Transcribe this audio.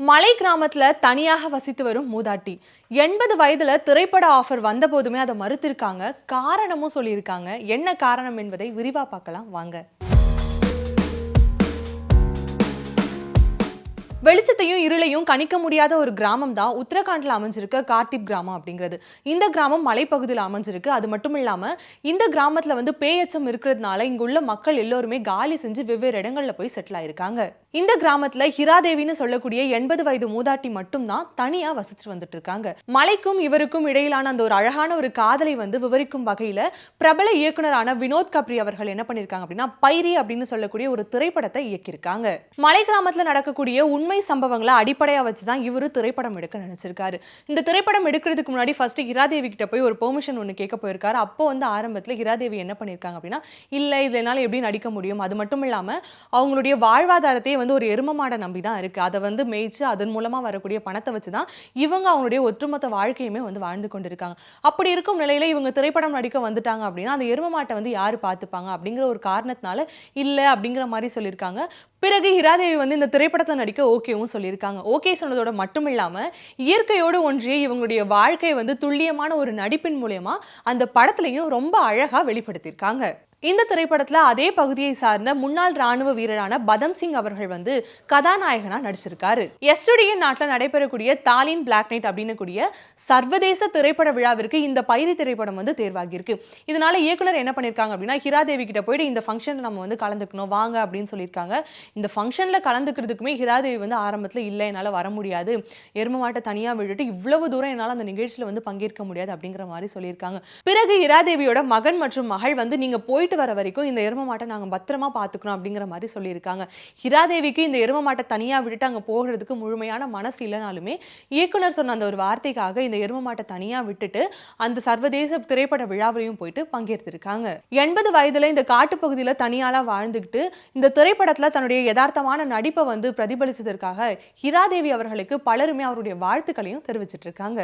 மலை கிராமத்துல தனியாக வசித்து வரும் மூதாட்டி 80 வயதுல திரைப்பட ஆஃபர் வந்த போதுமே அதை மறுத்திருக்காங்க. காரணமும் சொல்லியிருக்காங்க. என்ன காரணம் என்பதை விரிவா பார்க்கலாம் வாங்க. வெளிச்சத்தையும் இருளையும் கணிக்க முடியாத ஒரு கிராமம் தான் உத்தரகாண்ட்ல அமைஞ்சிருக்க கார்த்திப் கிராமம் அப்படிங்கிறது. இந்த கிராமம் மலைப்பகுதியில் அமைஞ்சிருக்கு. அது மட்டும் இல்லாம இந்த கிராமத்துல பேயச்சம் இருக்கிறதுனால இங்குள்ள மக்கள் எல்லோருமே காலி செஞ்சு வெவ்வேறு இடங்கள்ல போய் செட்டில் ஆயிருக்காங்க. இந்த கிராமத்துல ஹிராதேவின்னு சொல்லக்கூடிய 80 வயது மூதாட்டி மட்டும் தான் தனியா வசிச்சு வந்துட்டு இருக்காங்க. மலைக்கும் இவருக்கும் இடையிலான அந்த ஒரு அழகான ஒரு காதலை விவரிக்கும் வகையில பிரபல இயக்குனரான வினோத் கப்ரி அவர்கள் என்ன பண்ணிருக்காங்க அப்படின்னா பைரி அப்படின்னு சொல்லக்கூடிய ஒரு திரைப்படத்தை இயக்கியிருக்காங்க. மலை கிராமத்துல நடக்கக்கூடிய உண்மை சம்பவங்களை அடிப்படையா வச்சுதான் இவரு திரைப்படம் எடுக்க நினைச்சிருக்காரு. இந்த திரைப்படம் எடுக்கிறதுக்கு முன்னாடி ஃபர்ஸ்ட் ஹிராதேவி கிட்ட போய் ஒரு பெர்மிஷன் ஒன்று கேட்க போயிருக்காரு. அப்போ ஆரம்பத்துல ஹிராதேவி என்ன பண்ணிருக்காங்க அப்படின்னா இல்ல இதுல என்னால எப்படி நடிக்க முடியும், அது மட்டும் இல்லாம அவங்களுடைய வாழ்வாதாரத்தை ஒரு எரும மாடை நம்பி தான் இருக்கு. அதை மேய்ச்சு அதன் மூலமா வரக்கூடிய பணத்தை வச்சுதான் இவங்க அவங்களுடைய ஒட்டுமொத்த வாழ்க்கையுமே வாழ்ந்து கொண்டிருக்காங்க. அப்படி இருக்கும் நிலையில இவங்க திரைப்படம் நடிக்க வந்துட்டாங்க அப்படின்னா அந்த எரும மாட்டை யாரு பார்த்துப்பாங்க அப்படிங்கிற ஒரு காரணத்தினால இல்ல அப்படிங்கிற மாதிரி சொல்லியிருக்காங்க. பிறகு ஹிராதேவி இந்த திரைப்படத்தில் நடிக்க ஓகேவும் சொல்லியிருக்காங்க. ஓகே சொன்னதோட மட்டும் இல்லாம இயற்கையோடு ஒன்றிய இவங்களுடைய வாழ்க்கை துல்லியமான ஒரு நடிப்பின் மூலமா அந்த படத்திலையும் ரொம்ப அழகா வெளிப்படுத்தியிருக்காங்க. இந்த திரைப்படத்துல அதே பகுதியை சார்ந்த முன்னாள் ராணுவ வீரரான பதம் சிங் அவர்கள் கதாநாயகனா நடிச்சிருக்காரு. எஸ்டுடிஏ நாட்டில் நடைபெறக்கூடிய தாலின் பிளாக் நைட் அப்படின்னு கூடிய சர்வதேச திரைப்பட விழாவிற்கு இந்த பைரி திரைப்படம் தேர்வாகி இருக்கு. இதனால இயக்குனர் என்ன பண்ணிருக்காங்க அப்படின்னா ஹிராதேவி கிட்ட போயிட்டு இந்த ஃபங்க்ஷன் நம்ம கலந்துக்கணும் வாங்க அப்படின்னு சொல்லியிருக்காங்க. இந்த ஃபங்க்ஷன்ல கலந்துக்கிறதுக்குமே ஹிராதேவி ஆரம்பத்துல இல்ல என்னால வர முடியாது, எரும மாட்டை தனியா விட்டுட்டு இவ்வளவு தூரம் என்னால அந்த நிகழ்ச்சியில பங்கேற்க முடியாது அப்படிங்கிற மாதிரி சொல்லியிருக்காங்க. பிறகு ஹிராதேவியோட மகன் மற்றும் மகள் நீங்க போயிட்டு வர வரைக்கும் இந்த எரும மாட்டை நாங்க பத்திரமா பாத்துக்கணும் அப்படிங்கிற மாதிரி சொல்லியிருக்காங்க. ஹிராதேவிக்கு இந்த எரும மாட்டை தனியா விட்டுட்டு அங்க போகிறதுக்கு முழுமையான மனசு இல்லைனாலுமே இயக்குனர் சொன்ன அந்த ஒரு வார்த்தைக்காக இந்த எரும மாட்டை தனியா விட்டுட்டு அந்த சர்வதேச திரைப்பட விழாவிலையும் போயிட்டு பங்கேற்றிருக்காங்க. 80 வயதுல இந்த காட்டுப்பகுதியில தனியாளா வாழ்ந்துகிட்டு இந்த திரைப்படத்துல தன்னுடைய யதார்த்தமான நடிப்பை பிரதிபலிச்சதற்காக ஹிராதேவி அவர்களுக்கு பலருமே அவருடைய வாழ்த்துக்களையும் தெரிவிச்சிட்டு இருக்காங்க.